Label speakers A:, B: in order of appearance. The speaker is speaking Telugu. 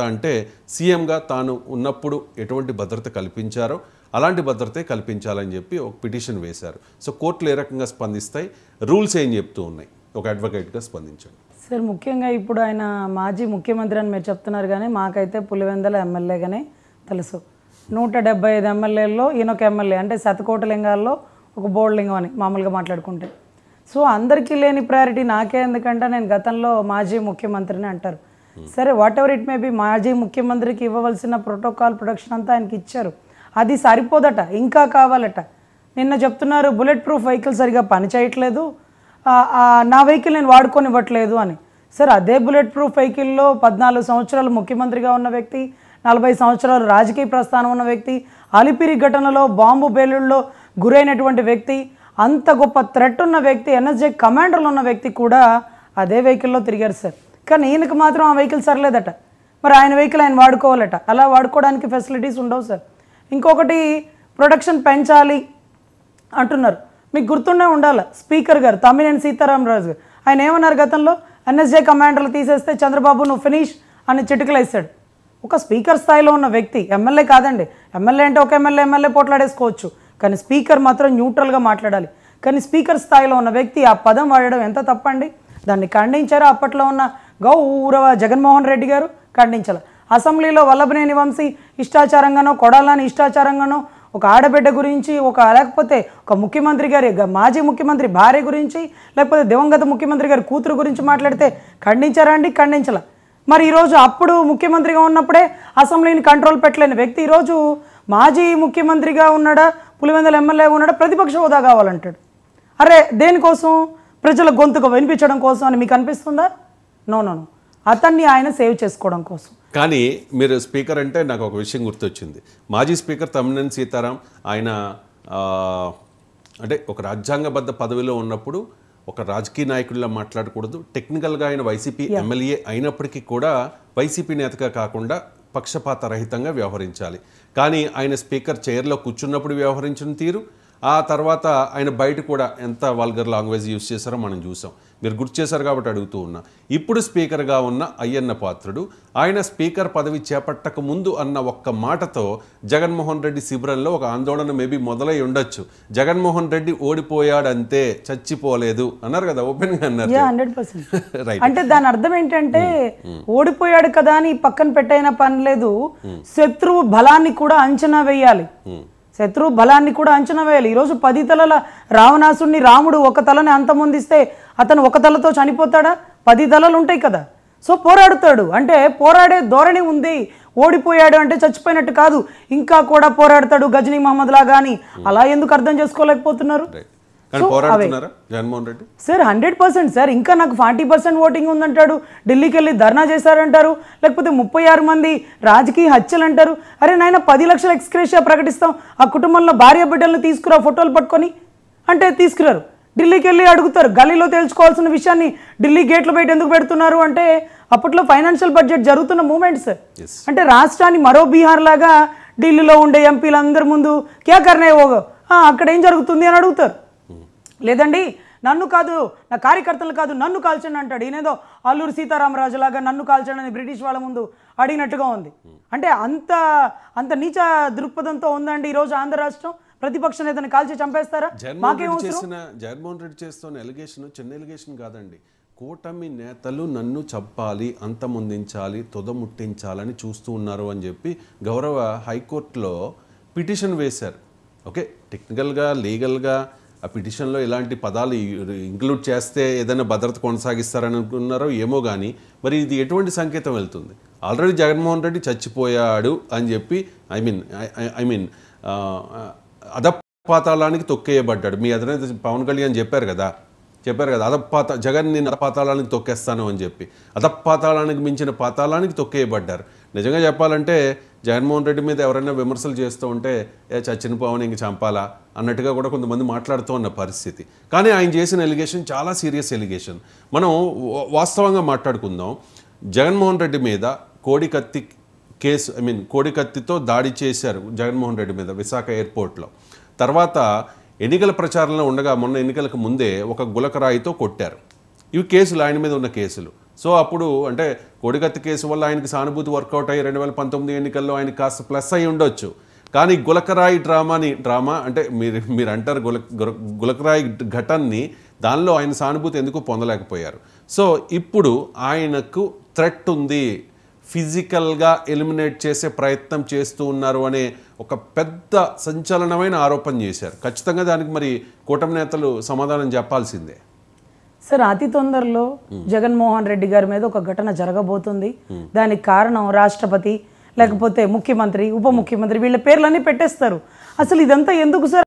A: అంటే సీఎంగా తాను ఉన్నప్పుడు ఎటువంటి భద్రత కల్పించారో అలాంటి భద్రతే కల్పించాలని చెప్పి ఒక పిటిషన్ వేశారు. సో కోర్టులు ఏ రకంగా స్పందిస్తాయి, రూల్స్ ఏం చెప్తూ ఉన్నాయి, ఒక అడ్వకేట్గా స్పందించండి.
B: సార్, ముఖ్యంగా ఇప్పుడు ఆయన మాజీ ముఖ్యమంత్రి అని మీరు చెప్తున్నారు, కానీ మాకైతే పులివెందుల ఎమ్మెల్యేగానే తెలుసు. 175 ఎమ్మెల్యేల్లో ఈయన ఒక ఎమ్మెల్యే, అంటే శతకోటి లింగాల్లో ఒక బోర్డు లింగం అని మామూలుగా మాట్లాడుకుంటే. సో అందరికీ లేని ప్రయారిటీ నాకే, ఎందుకంటే నేను గతంలో మాజీ ముఖ్యమంత్రిని అంటారు. సరే, what ever it may be, మాజీ ముఖ్యమంత్రికి ఇవ్వవలసిన ప్రోటోకాల్ ప్రొటెక్షన్ అంతా ఆయనకి ఇచ్చారు. అది సరిపోదట, ఇంకా కావాలట. నిన్న చెప్తున్నారు బుల్లెట్ ప్రూఫ్ వెహికల్ సరిగా పనిచేయట్లేదు, నా వెహికల్ నేను వాడుకొనివ్వట్లేదు అని. సార్, అదే బుల్లెట్ ప్రూఫ్ వెహికల్లో 14 సంవత్సరాలు ముఖ్యమంత్రిగా ఉన్న వ్యక్తి, 40 సంవత్సరాలు రాజకీయ ప్రస్థానం ఉన్న వ్యక్తి, అలిపిరి ఘటనలో బాంబు పేలుళ్ళలో గురైనటువంటి వ్యక్తి, అంత గొప్ప థ్రెట్ ఉన్న వ్యక్తి, ఎన్ఎస్జే కమాండర్లు ఉన్న వ్యక్తి కూడా అదే వెహికల్లో తిరిగారు సార్. కానీ ఈయనకు మాత్రం ఆ వెహికల్ సరలేదట. మరి ఆయన వెహికల్ ఆయన వాడుకోవాలట. అలా వాడుకోవడానికి ఫెసిలిటీస్ ఉండవు సార్. ఇంకొకటి, ప్రొడక్షన్ పెంచాలి అంటున్నారు. మీకు గుర్తుండే ఉండాలి, స్పీకర్ గారు తమ్మినేని సీతారామరాజు గారు ఆయన ఏమన్నారు గతంలో, ఎన్ఎస్జే కమాండర్లు తీసేస్తే చంద్రబాబు నువ్వు ఫినిష్ అని చిటికలు వేసాడు. ఒక స్పీకర్ స్థాయిలో ఉన్న వ్యక్తి, ఎమ్మెల్యే కాదండి, ఎమ్మెల్యే అంటే ఒక ఎమ్మెల్యే పోట్లాడేసుకోవచ్చు, కానీ స్పీకర్ మాత్రం న్యూట్రల్గా మాట్లాడాలి. కానీ స్పీకర్ స్థాయిలో ఉన్న వ్యక్తి ఆ పదం వాడడం ఎంత తప్పండి. దాన్ని ఖండించారు అప్పట్లో ఉన్న గౌరవ జగన్మోహన్ రెడ్డి గారు, ఖండించాలి. అసెంబ్లీలో వల్లభనేని వంశీ ఇష్టాచారంగానో, కొడాలని ఇష్టాచారంగానో, ఒక ఆడబిడ్డ గురించి, లేకపోతే ఒక ముఖ్యమంత్రి గారి మాజీ ముఖ్యమంత్రి భార్య గురించి, లేకపోతే దివంగత ముఖ్యమంత్రి గారి కూతురు గురించి మాట్లాడితే ఖండించారా అండి? ఖండించాల. మరి ఈరోజు అప్పుడు ముఖ్యమంత్రిగా ఉన్నప్పుడే అసెంబ్లీని కంట్రోల్ పెట్టలేని వ్యక్తి ఈరోజు మాజీ ముఖ్యమంత్రిగా ఉన్నాడా, పులివెందుల ఎమ్మెల్యేగా ఉన్నాడా, ప్రతిపక్ష హోదా కావాలంటాడు. అరే, దేనికోసం? ప్రజల గొంతుకు వినిపించడం కోసం అని మీకు అనిపిస్తుందా? నో, అతన్ని ఆయన సేవ్ చేసుకోవడం కోసం.
A: కానీ మీరు స్పీకర్ అంటే నాకు ఒక విషయం గుర్తొచ్చింది. మాజీ స్పీకర్ తమ్మినేని సీతారాం ఆయన అంటే ఒక రాజ్యాంగబద్ధ పదవిలో ఉన్నప్పుడు ఒక రాజకీయ నాయకుడిలా మాట్లాడకూడదు. టెక్నికల్గా ఆయన వైసీపీ ఎమ్మెల్యే అయినప్పటికీ కూడా వైసీపీ నేతగా కాకుండా పక్షపాత రహితంగా వ్యవహరించాలి. కానీ ఆయన స్పీకర్ చైర్లో కూర్చున్నప్పుడు వ్యవహరించిన తీరు, ఆ తర్వాత ఆయన బయట కూడా ఎంత వల్గర్ లాంగ్వేజ్ యూజ్ చేశారో మనం చూసాం. మీరు గుర్తు చేశారు కాబట్టి అడుగుతూ ఉన్నా. ఇప్పుడు స్పీకర్గా ఉన్న అయ్యన్న పాత్రుడు ఆయన స్పీకర్ పదవి చేపట్టక ముందు అన్న ఒక్క మాటతో జగన్మోహన్ రెడ్డి శిబిరంలో ఒక ఆందోళన మేబీ మొదలై ఉండొచ్చు. జగన్మోహన్ రెడ్డి ఓడిపోయాడంతే, చచ్చిపోలేదు అన్నారు కదా, ఓపెన్గా అన్నారు.
B: 100%. అంటే దాని అర్థం ఏంటంటే, ఓడిపోయాడు కదా అని పక్కన పెట్టైన పని లేదు, శత్రువు బలాన్ని కూడా అంచనా వేయాలి. శత్రువు బలాన్ని కూడా అంచనా వేయాలి. ఈరోజు 10 తలల రావణాసుడిని రాముడు ఒక తలని అంతమొందిస్తే అతను ఒక తలతో చనిపోతాడా? 10 తలలు ఉంటాయి కదా. సో పోరాడుతాడు, అంటే పోరాడే ధోరణి ఉంది. ఓడిపోయాడు అంటే చచ్చిపోయినట్టు కాదు, ఇంకా కూడా పోరాడతాడు గజనీ మహమ్మద్ లాగా అని. అలా ఎందుకు అర్థం చేసుకోలేకపోతున్నారు
A: జగన్మోహన్ రెడ్డి?
B: Sir 100% sir. ఇంకా నాకు 40% ఓటింగ్ ఉందంటాడు, ఢిల్లీకి వెళ్ళి ధర్నా చేశారంటారు, లేకపోతే 36 మంది రాజకీయ హత్యలు అంటారు. అరే నాయన, 10 లక్షల ఎక్స్గ్రేషియా ప్రకటిస్తాం, ఆ కుటుంబంలో భార్య బిడ్డలను తీసుకురా ఫోటోలు పట్టుకొని అంటే తీసుకురారు. ఢిల్లీకి వెళ్ళి అడుగుతారు, గల్లీలో తేల్చుకోవాల్సిన విషయాన్ని ఢిల్లీ గేట్ల బయట ఎందుకు పెడుతున్నారు అంటే, అప్పట్లో ఫైనాన్షియల్ బడ్జెట్ జరుగుతున్న మూమెంట్స్. అంటే రాష్ట్రాన్ని మరో బీహార్ లాగా ఢిల్లీలో ఉండే ఎంపీలందరి ముందు క్యా కర్నే హోగా, అక్కడ ఏం జరుగుతుంది అని అడుగుతారు. లేదండి, నన్ను కాదు, నా కార్యకర్తలు కాదు, నన్ను కాల్చండి అంటాడు. ఈయనేదో అల్లూరు సీతారామరాజు లాగా నన్ను కాల్చండి అని బ్రిటిష్ వాళ్ళ ముందు అడిగినట్టుగా ఉంది. అంటే అంత నీచ దృక్పథంతో ఉందండి ఈరోజు ఆంధ్ర రాష్ట్రం. ప్రతిపక్ష నేతను కాల్చి చంపేస్తారా?
A: జగన్మోహన్ రెడ్డి చేస్తున్న ఎలిగేషన్ చిన్న ఎలిగేషన్ కాదండి. కూటమి నేతలు నన్ను చంపాలి, అంతమొందించాలి, తుదముట్టించాలని చూస్తూ ఉన్నారు అని చెప్పి గౌరవ హైకోర్టులో పిటిషన్ వేశారు. ఓకే, టెక్నికల్గా లీగల్గా ఆ పిటిషన్లో ఇలాంటి పదాలు ఇంక్లూడ్ చేస్తే ఏదైనా భద్రత కొనసాగిస్తారని అనుకున్నారో ఏమో, కానీ మరి ఇది ఎటువంటి సంకేతం వెళ్తుంది? ఆల్రెడీ జగన్మోహన్ రెడ్డి చచ్చిపోయాడు అని చెప్పి ఐ మీన్ అధపాతాళానికి తొక్కేయబడ్డాడు. మీ అధినేత పవన్ కళ్యాణ్ చెప్పారు కదా జగన్ నేను అధపాతాళానికి తొక్కేస్తాను అని చెప్పి. అధపాతాళానికి మించిన పాతాళానికి తొక్కేయబడ్డారు. నిజంగా చెప్పాలంటే జగన్మోహన్ రెడ్డి మీద ఎవరైనా విమర్శలు చేస్తూ ఉంటే చచ్చిన పవన్ ఇంక చంపాలా అన్నట్టుగా కూడా కొంతమంది మాట్లాడుతూ ఉన్న పరిస్థితి. కానీ ఆయన చేసిన ఎలిగేషన్ చాలా సీరియస్ ఎలిగేషన్. మనం వాస్తవంగా మాట్లాడుకుందాం. జగన్మోహన్ రెడ్డి మీద కోడికత్తి కేసు, కోడికత్తితో దాడి చేశారు జగన్మోహన్ రెడ్డి మీద విశాఖ ఎయిర్పోర్ట్లో. తర్వాత ఎన్నికల ప్రచారంలో ఉండగా మొన్న ఎన్నికలకు ముందే ఒక గులకరాయితో కొట్టారు. ఇవి కేసులు, ఆయన మీద ఉన్న కేసులు. సో అప్పుడు అంటే కోడికత్తి కేసు వల్ల ఆయనకి సానుభూతి వర్కౌట్ అయ్యి 2019 ఎన్నికల్లో ఆయన కాస్త ప్లస్ అయి ఉండొచ్చు. కానీ గులకరాయి డ్రామా అంటే మీరు అంటారు గులకరాయి ఘటనని, దానిలో ఆయన సానుభూతి ఎందుకు పొందలేకపోయారు. సో ఇప్పుడు ఆయనకు థ్రెట్ ఉంది, ఫిజికల్గా ఎలిమినేట్ చేసే ప్రయత్నం చేస్తూ ఉన్నారు అనే ఒక పెద్ద సంచలనమైన ఆరోపణ చేశారు. ఖచ్చితంగా దానికి మరి కూటమి నేతలు సమాధానం చెప్పాల్సిందే.
B: సార్ అతి తొందరలో జగన్మోహన్ రెడ్డి గారి మీద ఒక ఘటన జరగబోతుంది. దానికి కారణం రాష్ట్రపతి, లేకపోతే ముఖ్యమంత్రి, ఉప ముఖ్యమంత్రి, వీళ్ళ పేర్లన్నీ పెట్టేస్తారు. అసలు ఇదంతా ఎందుకు సార్?